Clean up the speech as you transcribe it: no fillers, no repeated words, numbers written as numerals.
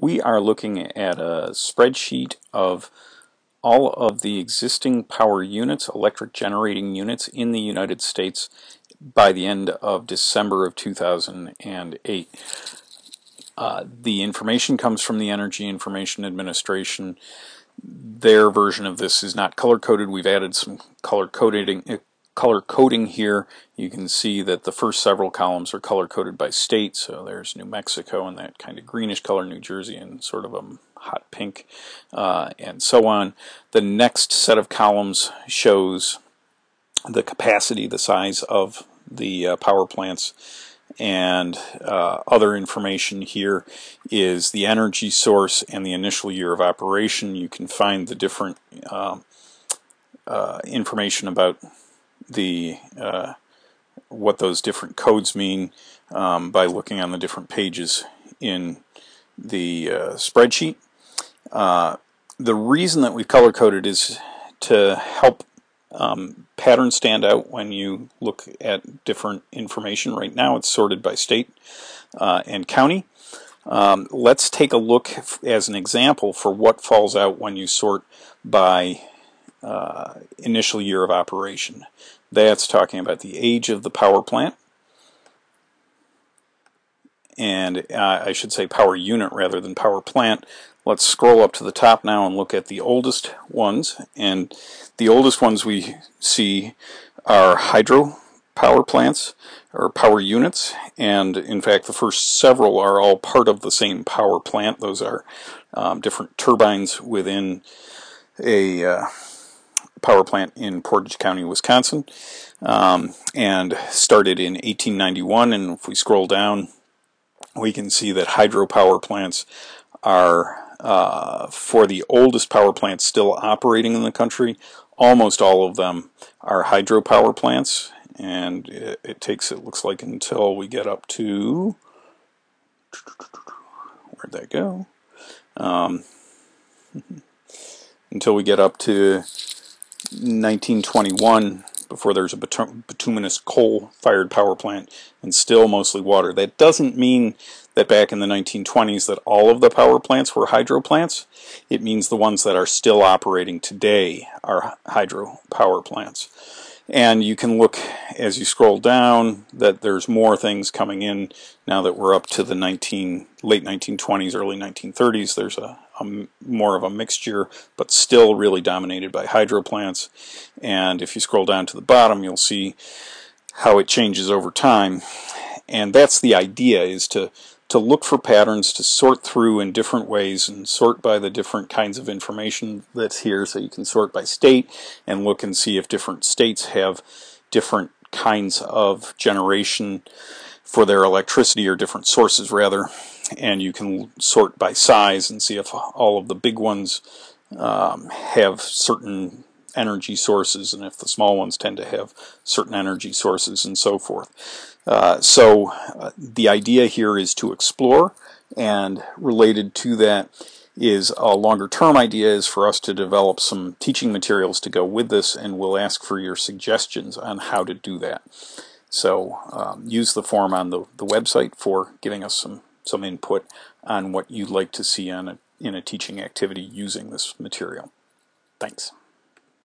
We are looking at a spreadsheet of all of the existing power units, electric generating units in the United States by the end of December of 2008. The information comes from the Energy Information Administration. Their version of this is not color-coded. We've added some color coding here. You can see that the first several columns are color-coded by state, so there's New Mexico in that kind of greenish color, New Jersey in sort of a hot pink, and so on. The next set of columns shows the capacity, the size of the power plants, and other information here is the energy source and the initial year of operation. You can find the different information about the what those different codes mean by looking on the different pages in the spreadsheet. The reason that we've color-coded is to help patterns stand out when you look at different information. Right now it's sorted by state and county. Let's take a look as an example for what falls out when you sort by initial year of operation. That's talking about the age of the power plant, and I should say power unit rather than power plant. Let's scroll up to the top now and look at the oldest ones, and the oldest ones we see are hydropower plants or power units, and in fact the first several are all part of the same power plant. Those are different turbines within a power plant in Portage County, Wisconsin, and started in 1891. And if we scroll down, we can see that hydropower plants are for the oldest power plants still operating in the country. Almost all of them are hydropower plants, and it takes, it looks like, until we get up to, where'd that go? Until we get up to 1921 before there's a bituminous coal-fired power plant, and still mostly water. That doesn't mean that back in the 1920s that all of the power plants were hydro plants. It means the ones that are still operating today are hydropower plants. And you can look as you scroll down that there's more things coming in now that we're up to the late 1920s, early 1930s. There's a more of a mixture, but still really dominated by hydro plants. And if you scroll down to the bottom, you'll see how it changes over time. And that's the idea, is to look for patterns, to sort through in different ways and sort by the different kinds of information that's here. So you can sort by state and look and see if different states have different kinds of generation for their electricity, or different sources rather. And you can sort by size and see if all of the big ones have certain energy sources, and if the small ones tend to have certain energy sources, and so forth. So the idea here is to explore, and related to that is a longer term idea is for us to develop some teaching materials to go with this, and we'll ask for your suggestions on how to do that. So use the form on the website for giving us some input on what you'd like to see in a teaching activity using this material. Thanks.